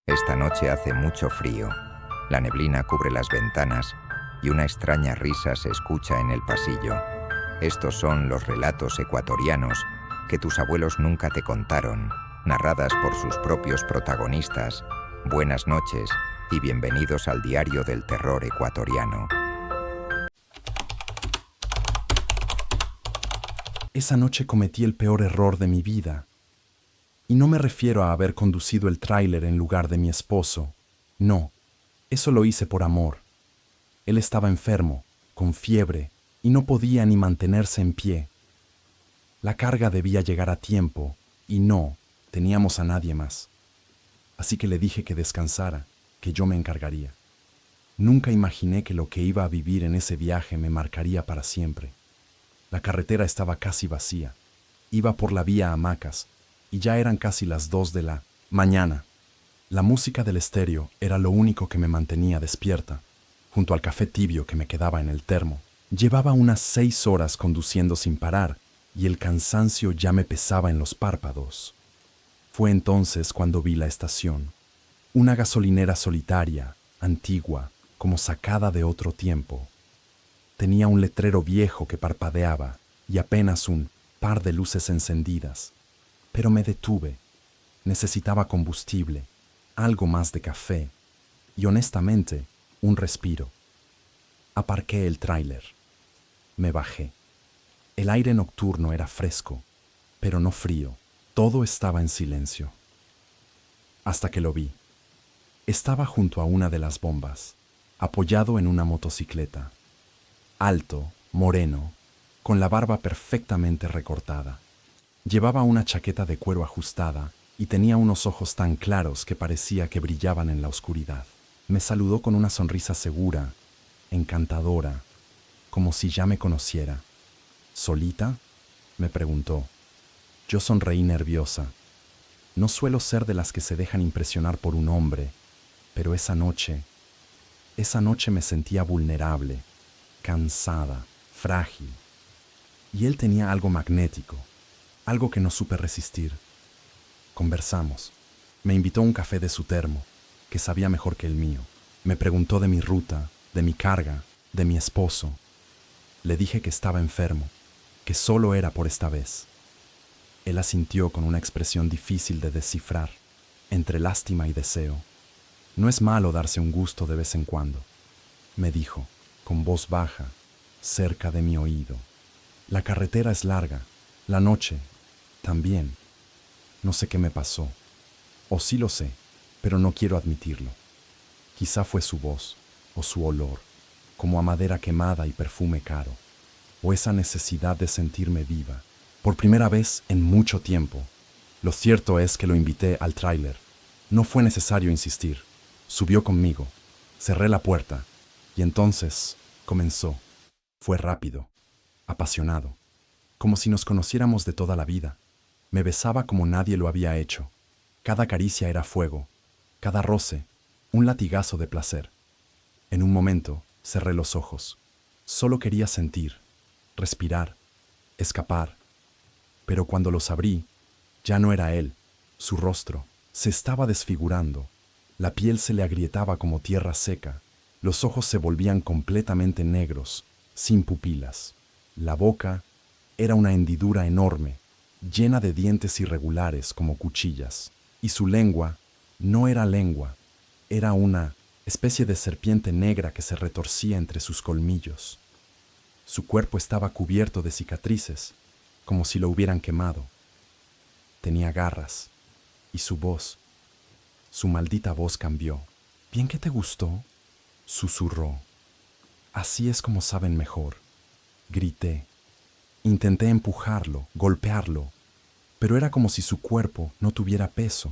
Esta noche hace mucho frío. La neblina cubre las ventanas y una extraña risa se escucha en el pasillo. Estos son los relatos ecuatorianos que tus abuelos nunca te contaron, narradas por sus propios protagonistas. Buenas noches y bienvenidos al Diario del Terror Ecuatoriano. Esa noche cometí el peor error de mi vida. Y no me refiero a haber conducido el tráiler en lugar de mi esposo. No, eso lo hice por amor. Él estaba enfermo, con fiebre, y no podía ni mantenerse en pie. La carga debía llegar a tiempo, y no teníamos a nadie más. Así que le dije que descansara, que yo me encargaría. Nunca imaginé que lo que iba a vivir en ese viaje me marcaría para siempre. La carretera estaba casi vacía. Iba por la vía Hamacas, y ya eran casi las 2 de la mañana. La música del estéreo era lo único que me mantenía despierta, junto al café tibio que me quedaba en el termo. Llevaba unas 6 horas conduciendo sin parar, y el cansancio ya me pesaba en los párpados. Fue entonces cuando vi la estación. Una gasolinera solitaria, antigua, como sacada de otro tiempo. Tenía un letrero viejo que parpadeaba y apenas un par de luces encendidas. Pero me detuve. Necesitaba combustible, algo más de café y, honestamente, un respiro. Aparqué el tráiler. Me bajé. El aire nocturno era fresco, pero no frío. Todo estaba en silencio. Hasta que lo vi. Estaba junto a una de las bombas, apoyado en una motocicleta. Alto, moreno, con la barba perfectamente recortada. Llevaba una chaqueta de cuero ajustada y tenía unos ojos tan claros que parecía que brillaban en la oscuridad. Me saludó con una sonrisa segura, encantadora, como si ya me conociera. ¿Solita?, me preguntó. Yo sonreí nerviosa. No suelo ser de las que se dejan impresionar por un hombre, pero esa noche me sentía vulnerable, cansada, frágil. Y él tenía algo magnético, algo que no supe resistir. Conversamos. Me invitó a un café de su termo, que sabía mejor que el mío. Me preguntó de mi ruta, de mi carga, de mi esposo. Le dije que estaba enfermo, que solo era por esta vez. Él asintió con una expresión difícil de descifrar, entre lástima y deseo. No es malo darse un gusto de vez en cuando, me dijo, con voz baja, cerca de mi oído. La carretera es larga, la noche también. No sé qué me pasó, o sí lo sé, pero no quiero admitirlo. Quizá fue su voz, o su olor, como a madera quemada y perfume caro, o esa necesidad de sentirme viva, por primera vez en mucho tiempo. Lo cierto es que lo invité al tráiler. No fue necesario insistir. Subió conmigo, cerré la puerta, y entonces comenzó. Fue rápido, apasionado, como si nos conociéramos de toda la vida. Me besaba como nadie lo había hecho. Cada caricia era fuego, cada roce, un latigazo de placer. En un momento, cerré los ojos. Solo quería sentir, respirar, escapar. Pero cuando los abrí, ya no era él. Su rostro se estaba desfigurando. La piel se le agrietaba como tierra seca. Los ojos se volvían completamente negros, sin pupilas. La boca era una hendidura enorme, llena de dientes irregulares como cuchillas. Y su lengua no era lengua, era una especie de serpiente negra que se retorcía entre sus colmillos. Su cuerpo estaba cubierto de cicatrices, como si lo hubieran quemado. Tenía garras, y su maldita voz cambió. «¿Bien que te gustó?», susurró. «Así es como saben mejor», grité. Intenté empujarlo, golpearlo, pero era como si su cuerpo no tuviera peso,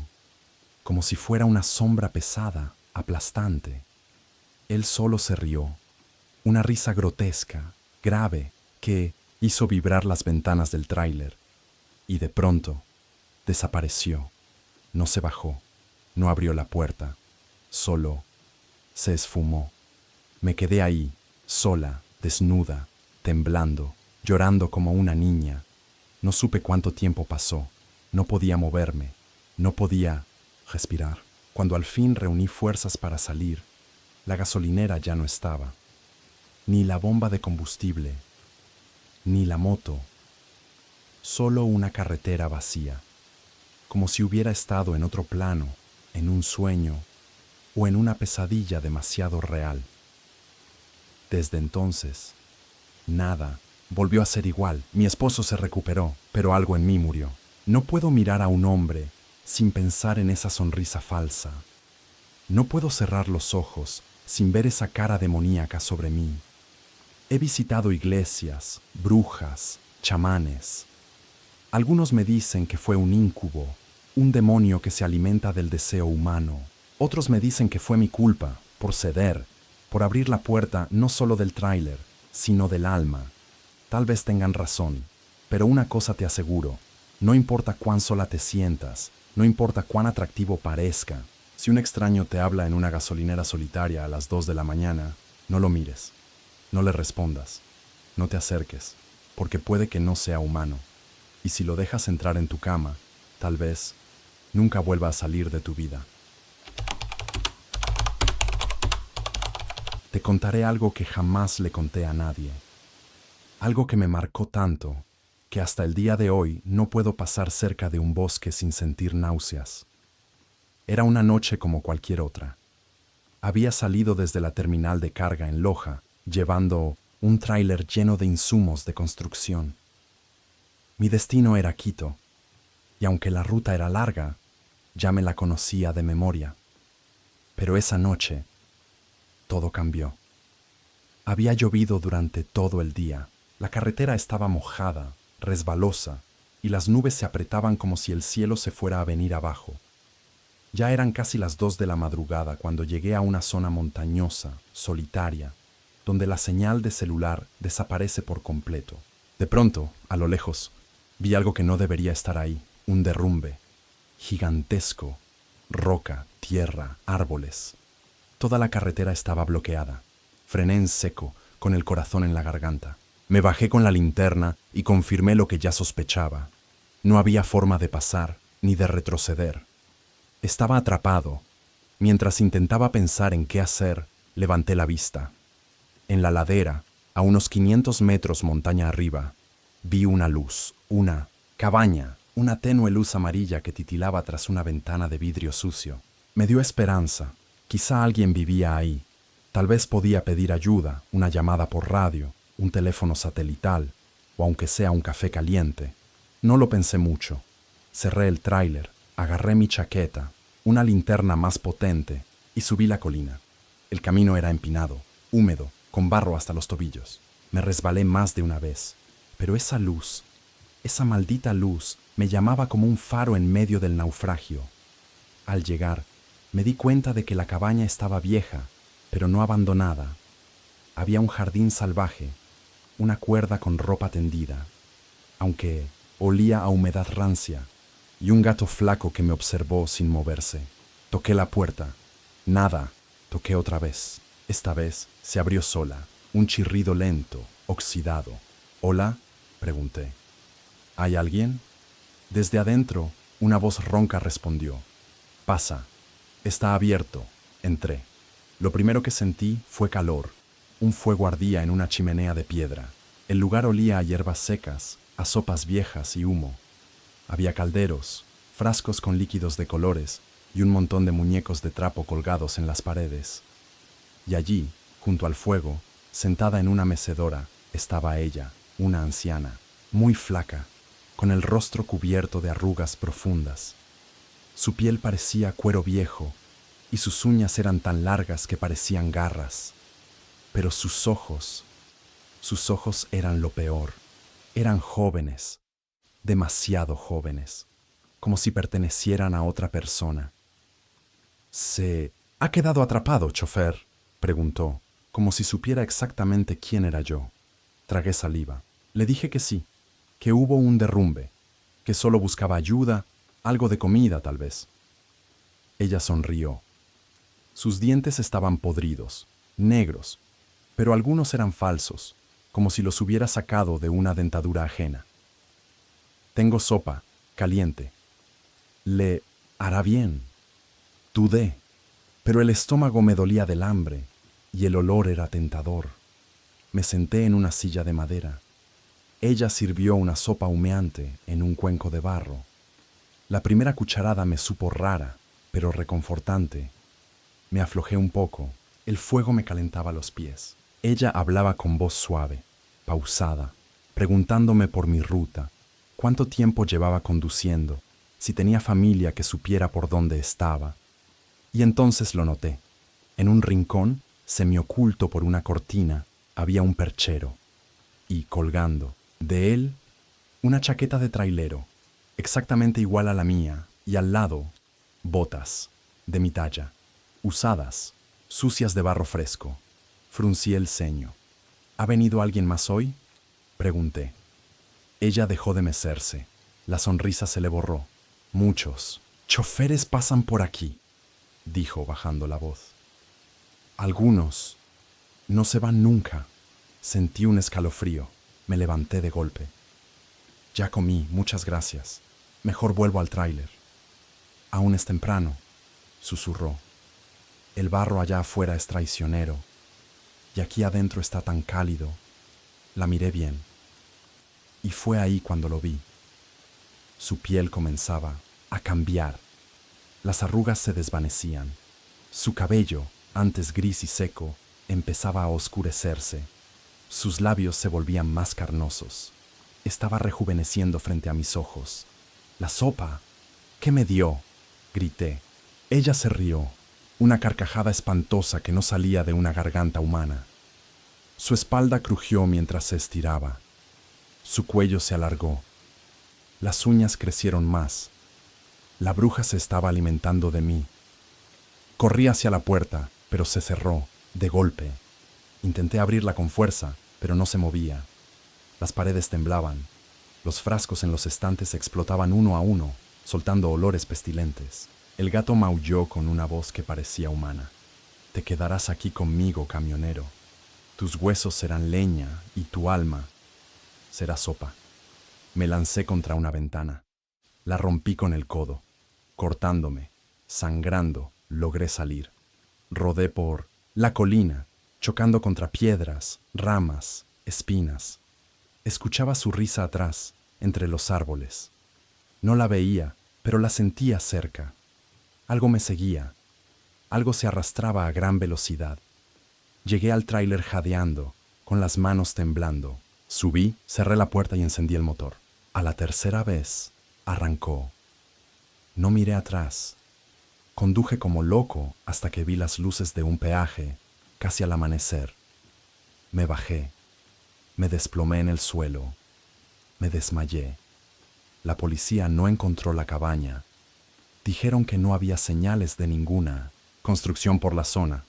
como si fuera una sombra pesada, aplastante. Él solo se rió, una risa grotesca, grave, que hizo vibrar las ventanas del tráiler, y de pronto desapareció. No se bajó, no abrió la puerta, solo se esfumó. Me quedé ahí, sola, desnuda, temblando, llorando como una niña. No supe cuánto tiempo pasó, no podía moverme, no podía respirar. Cuando al fin reuní fuerzas para salir, la gasolinera ya no estaba, ni la bomba de combustible, ni la moto, solo una carretera vacía, como si hubiera estado en otro plano, en un sueño o en una pesadilla demasiado real. Desde entonces, nada volvió a ser igual. Mi esposo se recuperó, pero algo en mí murió. No puedo mirar a un hombre sin pensar en esa sonrisa falsa. No puedo cerrar los ojos sin ver esa cara demoníaca sobre mí. He visitado iglesias, brujas, chamanes. Algunos me dicen que fue un íncubo, un demonio que se alimenta del deseo humano. Otros me dicen que fue mi culpa, por ceder, por abrir la puerta no solo del tráiler, sino del alma. Tal vez tengan razón, pero una cosa te aseguro, no importa cuán sola te sientas, no importa cuán atractivo parezca, si un extraño te habla en una gasolinera solitaria a las 2 de la mañana, no lo mires, no le respondas, no te acerques, porque puede que no sea humano, y si lo dejas entrar en tu cama, tal vez nunca vuelva a salir de tu vida. Te contaré algo que jamás le conté a nadie. Algo que me marcó tanto que hasta el día de hoy no puedo pasar cerca de un bosque sin sentir náuseas. Era una noche como cualquier otra. Había salido desde la terminal de carga en Loja, llevando un tráiler lleno de insumos de construcción. Mi destino era Quito, y aunque la ruta era larga, ya me la conocía de memoria. Pero esa noche, todo cambió. Había llovido durante todo el día. La carretera estaba mojada, resbalosa, y las nubes se apretaban como si el cielo se fuera a venir abajo. Ya eran casi las 2 de la madrugada cuando llegué a una zona montañosa, solitaria, donde la señal de celular desaparece por completo. De pronto, a lo lejos, vi algo que no debería estar ahí, un derrumbe, gigantesco, roca, tierra, árboles. Toda la carretera estaba bloqueada. Frené en seco, con el corazón en la garganta. Me bajé con la linterna y confirmé lo que ya sospechaba. No había forma de pasar, ni de retroceder. Estaba atrapado. Mientras intentaba pensar en qué hacer, levanté la vista. En la ladera, a unos 500 metros montaña arriba, vi una luz, una cabaña, una tenue luz amarilla que titilaba tras una ventana de vidrio sucio. Me dio esperanza. Quizá alguien vivía ahí. Tal vez podía pedir ayuda, una llamada por radio, un teléfono satelital, o aunque sea un café caliente. No lo pensé mucho. Cerré el tráiler, agarré mi chaqueta, una linterna más potente, y subí la colina. El camino era empinado, húmedo, con barro hasta los tobillos. Me resbalé más de una vez, pero esa luz, esa maldita luz, me llamaba como un faro en medio del naufragio. Al llegar, me di cuenta de que la cabaña estaba vieja, pero no abandonada. Había un jardín salvaje, una cuerda con ropa tendida, aunque olía a humedad rancia, y un gato flaco que me observó sin moverse. Toqué la puerta. Nada. Toqué otra vez. Esta vez se abrió sola, un chirrido lento, oxidado. «¿Hola?», pregunté. «¿Hay alguien?». Desde adentro, una voz ronca respondió. «Pasa. Está abierto». Entré. Lo primero que sentí fue calor. Un fuego ardía en una chimenea de piedra. El lugar olía a hierbas secas, a sopas viejas y humo. Había calderos, frascos con líquidos de colores y un montón de muñecos de trapo colgados en las paredes. Y allí, junto al fuego, sentada en una mecedora, estaba ella, una anciana, muy flaca, con el rostro cubierto de arrugas profundas. Su piel parecía cuero viejo y sus uñas eran tan largas que parecían garras. Pero sus ojos eran lo peor. Eran jóvenes, demasiado jóvenes, como si pertenecieran a otra persona. «¿Se ha quedado atrapado, chofer?», preguntó, como si supiera exactamente quién era yo. Tragué saliva. Le dije que sí, que hubo un derrumbe, que solo buscaba ayuda, algo de comida tal vez. Ella sonrió. Sus dientes estaban podridos, negros, pero algunos eran falsos, como si los hubiera sacado de una dentadura ajena. «Tengo sopa, caliente. Le hará bien». Dudé, pero el estómago me dolía del hambre y el olor era tentador. Me senté en una silla de madera. Ella sirvió una sopa humeante en un cuenco de barro. La primera cucharada me supo rara, pero reconfortante. Me aflojé un poco. El fuego me calentaba los pies. Ella hablaba con voz suave, pausada, preguntándome por mi ruta, cuánto tiempo llevaba conduciendo, si tenía familia que supiera por dónde estaba. Y entonces lo noté. En un rincón, semioculto por una cortina, había un perchero. Y colgando de él, una chaqueta de trailero, exactamente igual a la mía, y al lado, botas, de mi talla, usadas, sucias de barro fresco. Fruncí el ceño. ¿Ha venido alguien más hoy?, pregunté. Ella dejó de mecerse. La sonrisa se le borró. Muchos choferes pasan por aquí, dijo bajando la voz. Algunos no se van nunca. Sentí un escalofrío. Me levanté de golpe. Ya comí, muchas gracias. Mejor vuelvo al tráiler. Aún es temprano, susurró. El barro allá afuera es traicionero. Y aquí adentro está tan cálido. La miré bien. Y fue ahí cuando lo vi. Su piel comenzaba a cambiar. Las arrugas se desvanecían. Su cabello, antes gris y seco, empezaba a oscurecerse. Sus labios se volvían más carnosos. Estaba rejuveneciendo frente a mis ojos. «¡La sopa! ¿Qué me dio?», grité. Ella se rió, una carcajada espantosa que no salía de una garganta humana. Su espalda crujió mientras se estiraba. Su cuello se alargó. Las uñas crecieron más. La bruja se estaba alimentando de mí. Corrí hacia la puerta, pero se cerró, de golpe. Intenté abrirla con fuerza, pero no se movía. Las paredes temblaban. Los frascos en los estantes explotaban uno a uno, soltando olores pestilentes. El gato maulló con una voz que parecía humana. «Te quedarás aquí conmigo, camionero. Tus huesos serán leña y tu alma será sopa». Me lancé contra una ventana. La rompí con el codo. Cortándome, sangrando, logré salir. Rodé por la colina, chocando contra piedras, ramas, espinas. Escuchaba su risa atrás, entre los árboles. No la veía, pero la sentía cerca. Algo me seguía. Algo se arrastraba a gran velocidad. Llegué al tráiler jadeando, con las manos temblando. Subí, cerré la puerta y encendí el motor. A la tercera vez, arrancó. No miré atrás. Conduje como loco hasta que vi las luces de un peaje, casi al amanecer. Me bajé. Me desplomé en el suelo. Me desmayé. La policía no encontró la cabaña. Dijeron que no había señales de ninguna construcción por la zona,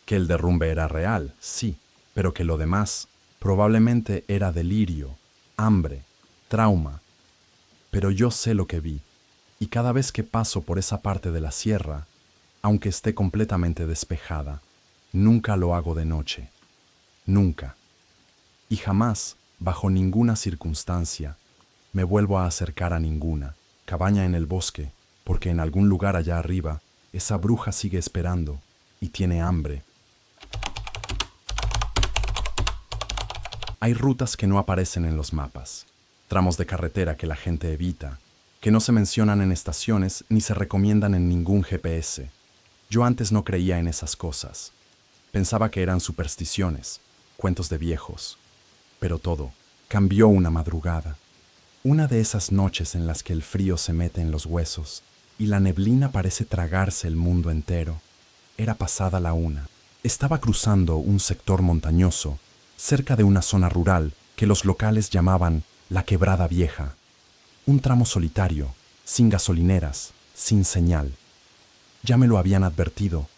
que el derrumbe era real, sí, pero que lo demás probablemente era delirio, hambre, trauma. Pero yo sé lo que vi, y cada vez que paso por esa parte de la sierra, aunque esté completamente despejada, nunca lo hago de noche. Nunca. Y jamás, bajo ninguna circunstancia, me vuelvo a acercar a ninguna cabaña en el bosque, porque en algún lugar allá arriba, esa bruja sigue esperando y tiene hambre. Hay rutas que no aparecen en los mapas, tramos de carretera que la gente evita, que no se mencionan en estaciones ni se recomiendan en ningún GPS. Yo antes no creía en esas cosas. Pensaba que eran supersticiones, cuentos de viejos. Pero todo cambió una madrugada. Una de esas noches en las que el frío se mete en los huesos y la neblina parece tragarse el mundo entero. Era pasada la 1. Estaba cruzando un sector montañoso, cerca de una zona rural que los locales llamaban la Quebrada Vieja. Un tramo solitario, sin gasolineras, sin señal. Ya me lo habían advertido,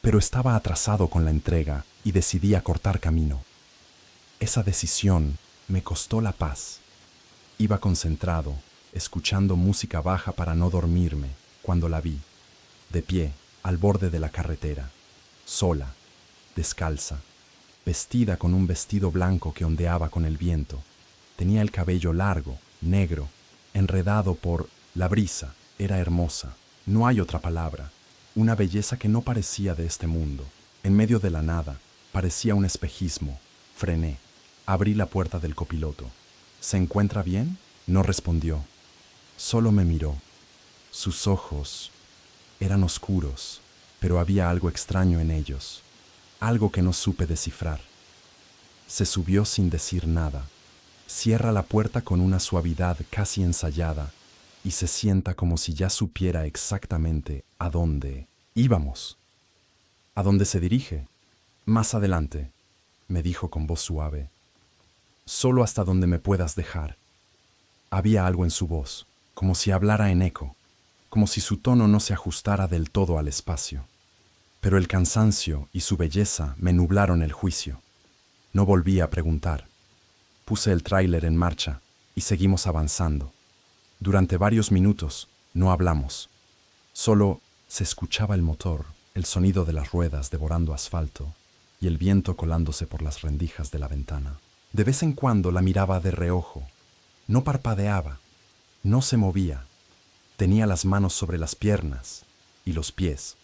pero estaba atrasado con la entrega y decidí acortar camino. Esa decisión me costó la paz. Iba concentrado, escuchando música baja para no dormirme, cuando la vi, de pie, al borde de la carretera, sola, descalza, vestida con un vestido blanco que ondeaba con el viento. Tenía el cabello largo, negro, enredado por la brisa. Era hermosa, no hay otra palabra. una belleza que no parecía de este mundo. En medio de la nada, parecía un espejismo. Frené. Abrí la puerta del copiloto. ¿Se encuentra bien? No respondió. Solo me miró. Sus ojos eran oscuros, pero había algo extraño en ellos, algo que no supe descifrar. Se subió sin decir nada. Cierra la puerta con una suavidad casi ensayada y se sienta como si ya supiera exactamente a dónde íbamos. ¿A dónde se dirige? Más adelante, me dijo con voz suave. Solo hasta donde me puedas dejar. Había algo en su voz, como si hablara en eco, como si su tono no se ajustara del todo al espacio. Pero el cansancio y su belleza me nublaron el juicio. No volví a preguntar. Puse el tráiler en marcha y seguimos avanzando. Durante varios minutos no hablamos. Solo se escuchaba el motor, el sonido de las ruedas devorando asfalto y el viento colándose por las rendijas de la ventana. De vez en cuando la miraba de reojo. No parpadeaba, no se movía. Tenía las manos sobre las piernas y los pies,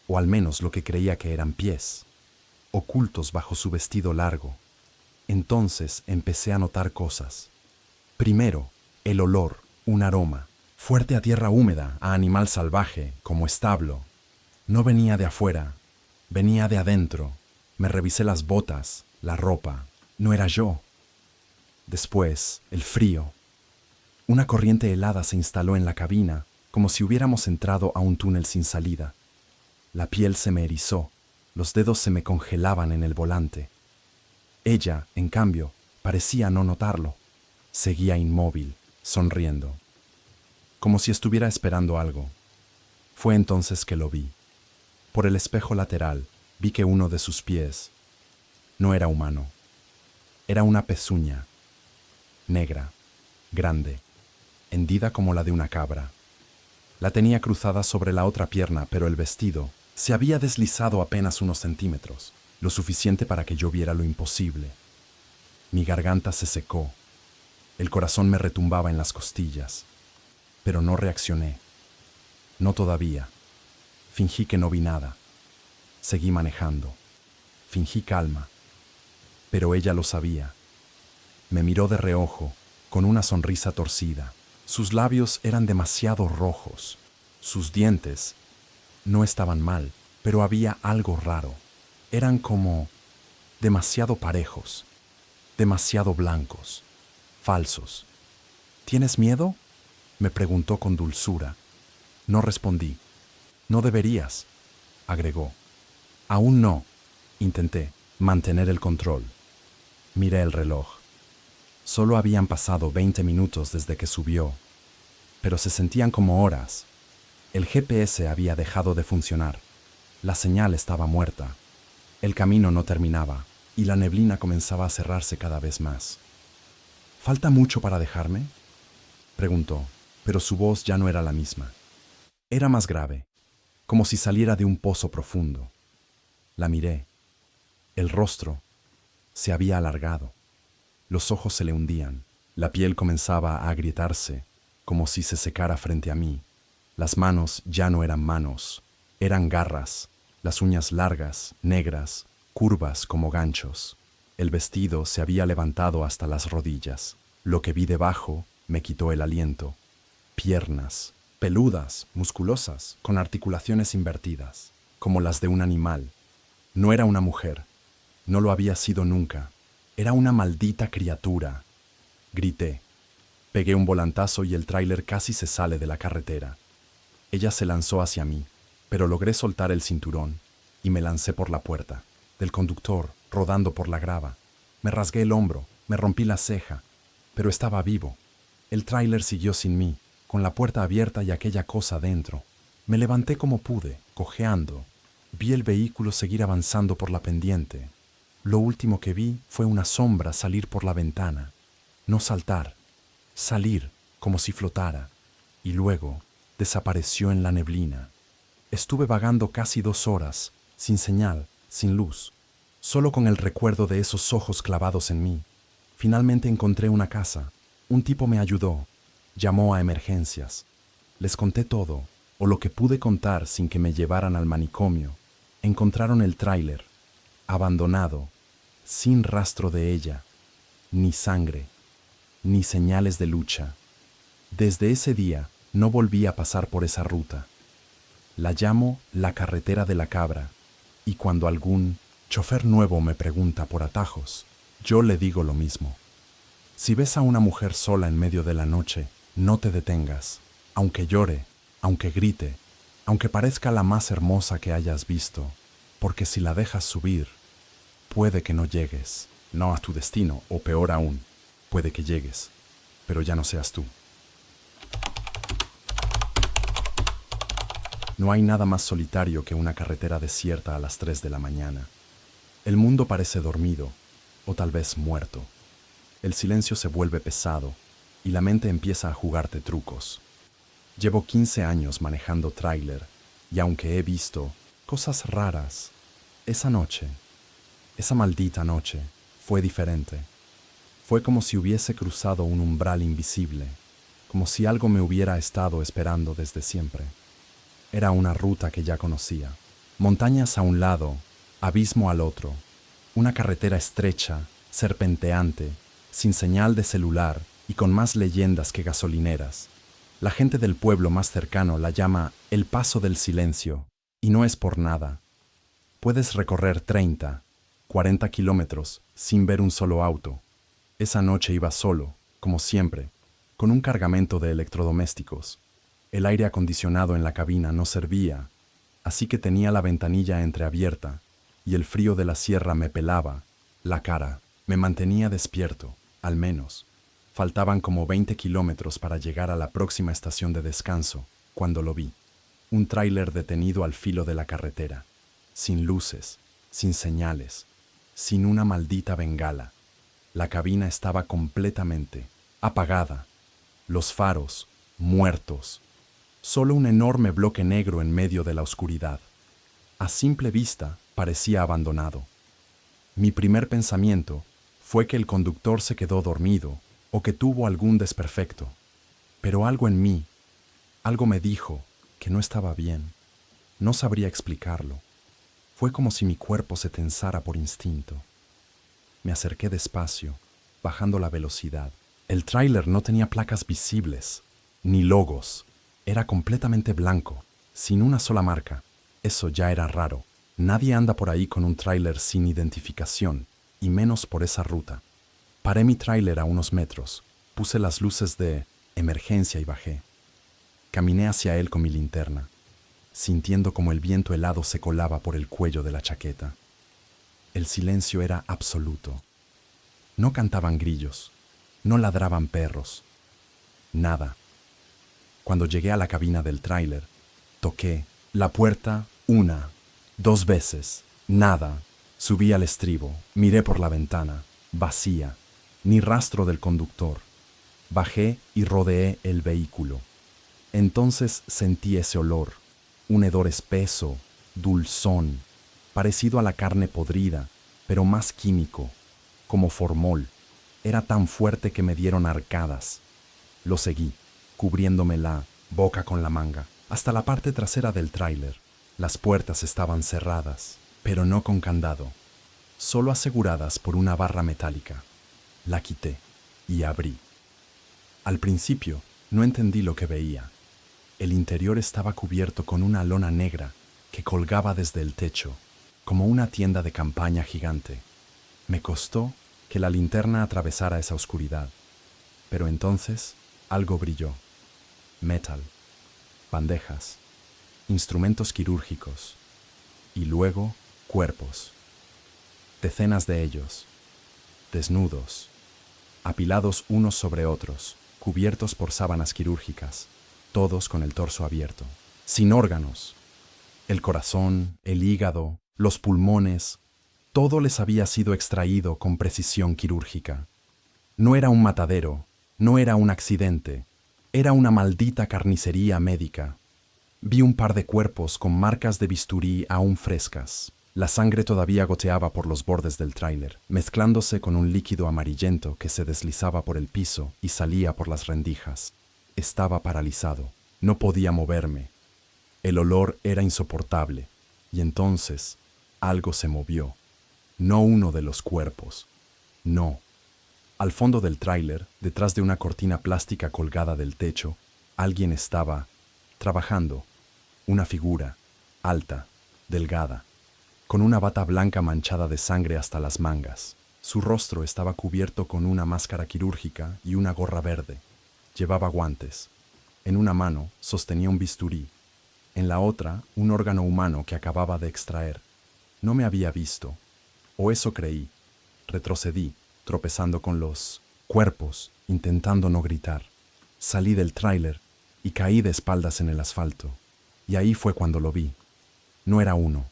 o al menos lo que creía que eran pies, ocultos bajo su vestido largo. Entonces empecé a notar cosas. Primero, el olor, un aroma, fuerte a tierra húmeda, a animal salvaje, como establo. No venía de afuera, venía de adentro. Me revisé las botas, la ropa. No era yo. Después, el frío. Una corriente helada se instaló en la cabina, como si hubiéramos entrado a un túnel sin salida. La piel se me erizó, los dedos se me congelaban en el volante. Ella, en cambio, parecía no notarlo. Seguía inmóvil, sonriendo, como si estuviera esperando algo. Fue entonces que lo vi. Por el espejo lateral, vi que uno de sus pies no era humano. Era una pezuña, negra, grande, hendida como la de una cabra. La tenía cruzada sobre la otra pierna, pero el vestido se había deslizado apenas unos centímetros, lo suficiente para que yo viera lo imposible. Mi garganta se secó. El corazón me retumbaba en las costillas, pero no reaccioné. No todavía. Fingí que no vi nada. Seguí manejando. Fingí calma. Pero ella lo sabía. Me miró de reojo, con una sonrisa torcida. Sus labios eran demasiado rojos. Sus dientes no estaban mal, pero había algo raro. Eran como demasiado parejos, demasiado blancos, falsos. ¿Tienes miedo?, me preguntó con dulzura. No respondí. No deberías, agregó. Aún no. Intenté mantener el control. Miré el reloj. Solo habían pasado 20 minutos desde que subió, pero se sentían como horas. El GPS había dejado de funcionar. La señal estaba muerta. El camino no terminaba y la neblina comenzaba a cerrarse cada vez más. ¿Falta mucho para dejarme?, preguntó, pero su voz ya no era la misma. Era más grave, como si saliera de un pozo profundo. La miré. El rostro se había alargado. Los ojos se le hundían. La piel comenzaba a agrietarse, como si se secara frente a mí. Las manos ya no eran manos, eran garras, las uñas largas, negras, curvas como ganchos. El vestido se había levantado hasta las rodillas. Lo que vi debajo me quitó el aliento. Piernas, peludas, musculosas, con articulaciones invertidas, como las de un animal. No era una mujer, no lo había sido nunca. Era una maldita criatura. Grité. Pegué un volantazo y el tráiler casi se sale de la carretera. Ella se lanzó hacia mí, pero logré soltar el cinturón y me lancé por la puerta del conductor, rodando por la grava. Me rasgué el hombro, me rompí la ceja, pero estaba vivo. El tráiler siguió sin mí, con la puerta abierta y aquella cosa dentro. Me levanté como pude, cojeando. Vi el vehículo seguir avanzando por la pendiente. Lo último que vi fue una sombra salir por la ventana. No saltar, salir como si flotara, y luego desapareció en la neblina. Estuve vagando casi 2 horas, sin señal, sin luz, solo con el recuerdo de esos ojos clavados en mí. Finalmente encontré una casa. Un tipo me ayudó. Llamó a emergencias. Les conté todo. o lo que pude contar sin que me llevaran al manicomio, encontraron el tráiler, abandonado, sin rastro de ella, ni sangre, ni señales de lucha. Desde ese día no volví a pasar por esa ruta. La llamo la carretera de la cabra, y cuando algún chofer nuevo me pregunta por atajos, yo le digo lo mismo. Si ves a una mujer sola en medio de la noche, no te detengas, aunque llore, aunque grite, aunque parezca la más hermosa que hayas visto, porque si la dejas subir, puede que no llegues, no a tu destino, o peor aún, puede que llegues, pero ya no seas tú. No hay nada más solitario que una carretera desierta a las 3 de la mañana. El mundo parece dormido, o tal vez muerto. El silencio se vuelve pesado, y la mente empieza a jugarte trucos. Llevo 15 años manejando tráiler, y aunque he visto cosas raras, esa noche, esa maldita noche, fue diferente. Fue como si hubiese cruzado un umbral invisible, como si algo me hubiera estado esperando desde siempre. Era una ruta que ya conocía. Montañas a un lado, abismo al otro. Una carretera estrecha, serpenteante, sin señal de celular y con más leyendas que gasolineras. La gente del pueblo más cercano la llama el Paso del Silencio, y no es por nada. Puedes recorrer 30, 40 kilómetros sin ver un solo auto. Esa noche iba solo, como siempre, con un cargamento de electrodomésticos. El aire acondicionado en la cabina no servía, así que tenía la ventanilla entreabierta, y el frío de la sierra me pelaba la cara. Me mantenía despierto, al menos. Faltaban como 20 kilómetros para llegar a la próxima estación de descanso, cuando lo vi. Un tráiler detenido al filo de la carretera, sin luces, sin señales, sin una maldita bengala. La cabina estaba completamente apagada, los faros muertos, solo un enorme bloque negro en medio de la oscuridad. A simple vista parecía abandonado. Mi primer pensamiento fue que el conductor se quedó dormido o que tuvo algún desperfecto, pero algo en mí, algo me dijo que no estaba bien. No sabría explicarlo. Fue como si mi cuerpo se tensara por instinto. Me acerqué despacio, bajando la velocidad. El tráiler no tenía placas visibles, ni logos. Era completamente blanco, sin una sola marca. Eso ya era raro. Nadie anda por ahí con un tráiler sin identificación, y menos por esa ruta. Paré mi tráiler a unos metros, puse las luces de emergencia y bajé. Caminé hacia él con mi linterna, sintiendo como el viento helado se colaba por el cuello de la chaqueta. El silencio era absoluto. No cantaban grillos, no ladraban perros, nada. Cuando llegué a la cabina del tráiler, toqué la puerta 1, 2 veces, nada. Subí al estribo, miré por la ventana, vacía, ni rastro del conductor. Bajé y rodeé el vehículo. Entonces sentí ese olor, un hedor espeso, dulzón, parecido a la carne podrida, pero más químico, como formol. Era tan fuerte que me dieron arcadas. Lo seguí, cubriéndome la boca con la manga, hasta la parte trasera del tráiler. Las puertas estaban cerradas, pero no con candado, solo aseguradas por una barra metálica. La quité y abrí. Al principio no entendí lo que veía. El interior estaba cubierto con una lona negra que colgaba desde el techo, como una tienda de campaña gigante. Me costó que la linterna atravesara esa oscuridad, pero entonces algo brilló. Metal, bandejas, instrumentos quirúrgicos y luego cuerpos. Decenas de ellos, desnudos, apilados unos sobre otros, cubiertos por sábanas quirúrgicas, todos con el torso abierto, sin órganos. El corazón, el hígado, los pulmones, todo les había sido extraído con precisión quirúrgica. No era un matadero, no era un accidente, era una maldita carnicería médica. Vi un par de cuerpos con marcas de bisturí aún frescas. La sangre todavía goteaba por los bordes del tráiler, mezclándose con un líquido amarillento que se deslizaba por el piso y salía por las rendijas. Estaba paralizado. No podía moverme. El olor era insoportable, y entonces algo se movió. No uno de los cuerpos. No. Al fondo del tráiler, detrás de una cortina plástica colgada del techo, alguien estaba trabajando. Una figura, alta, delgada, con una bata blanca manchada de sangre hasta las mangas. Su rostro estaba cubierto con una máscara quirúrgica y una gorra verde. Llevaba guantes. En una mano sostenía un bisturí. En la otra, un órgano humano que acababa de extraer. No me había visto. O eso creí. Retrocedí, tropezando con los cuerpos, intentando no gritar. Salí del tráiler y caí de espaldas en el asfalto. Y ahí fue cuando lo vi. No era uno.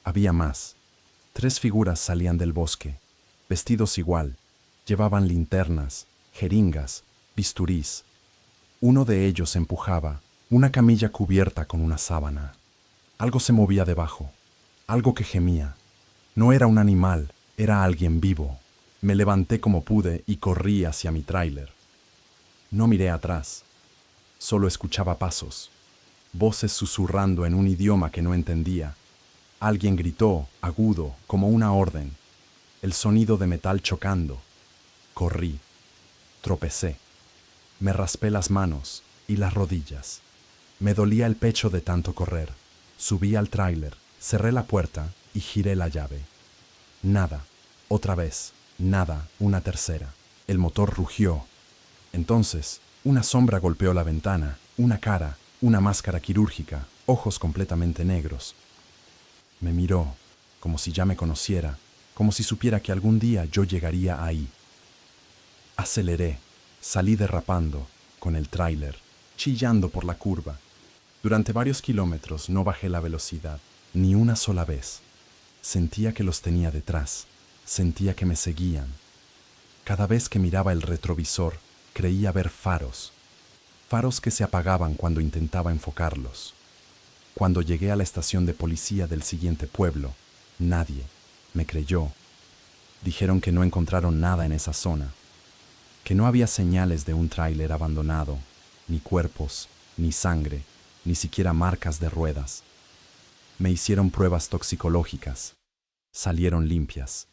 Había más. 3 figuras salían del bosque, vestidos igual. Llevaban linternas, jeringas, bisturís. Uno de ellos empujaba una camilla cubierta con una sábana. Algo se movía debajo, algo que gemía. No era un animal, era alguien vivo. Me levanté como pude y corrí hacia mi tráiler. No miré atrás, solo escuchaba pasos, voces susurrando en un idioma que no entendía. Alguien gritó, agudo, como una orden. El sonido de metal chocando. Corrí, tropecé. Me raspé las manos y las rodillas. Me dolía el pecho de tanto correr. Subí al tráiler, cerré la puerta y giré la llave. Nada, otra vez, nada, una tercera. El motor rugió. Entonces, una sombra golpeó la ventana, una cara, una máscara quirúrgica, ojos completamente negros. Me miró, como si ya me conociera, como si supiera que algún día yo llegaría ahí. Aceleré, salí derrapando, con el tráiler, chillando por la curva. Durante varios kilómetros no bajé la velocidad, ni una sola vez. Sentía que los tenía detrás, sentía que me seguían. Cada vez que miraba el retrovisor, creía ver faros. Faros que se apagaban cuando intentaba enfocarlos. Cuando llegué a la estación de policía del siguiente pueblo, nadie me creyó. Dijeron que no encontraron nada en esa zona, que no había señales de un tráiler abandonado, ni cuerpos, ni sangre, ni siquiera marcas de ruedas. Me hicieron pruebas toxicológicas. Salieron limpias.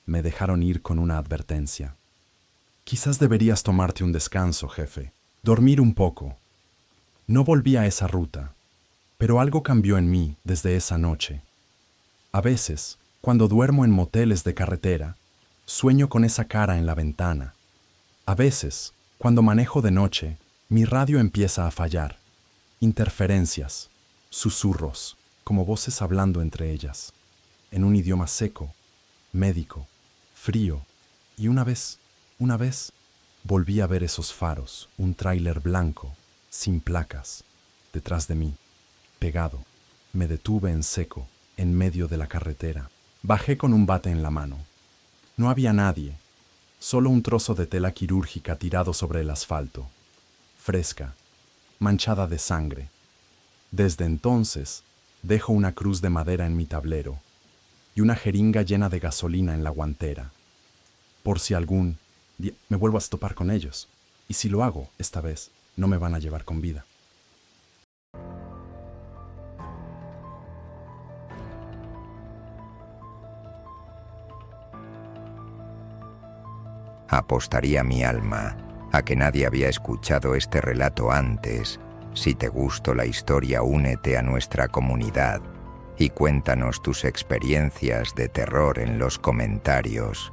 Me dejaron ir con una advertencia. Quizás deberías tomarte un descanso, jefe. Dormir un poco. No volví a esa ruta, pero algo cambió en mí desde esa noche. A veces, cuando duermo en moteles de carretera, sueño con esa cara en la ventana. A veces, cuando manejo de noche, mi radio empieza a fallar. Interferencias, susurros, como voces hablando entre ellas, en un idioma seco, médico, frío. Y una vez, volví a ver esos faros, un tráiler blanco, sin placas, detrás de mí, pegado. Me detuve en seco, en medio de la carretera. Bajé con un bate en la mano. No había nadie, solo un trozo de tela quirúrgica tirado sobre el asfalto, fresca, manchada de sangre. Desde entonces, dejo una cruz de madera en mi tablero y una jeringa llena de gasolina en la guantera, por si algún día me vuelvo a topar con ellos. Y si lo hago, esta vez, no me van a llevar con vida. Apostaría mi alma a que nadie había escuchado este relato antes. Si te gustó la historia, únete a nuestra comunidad y cuéntanos tus experiencias de terror en los comentarios.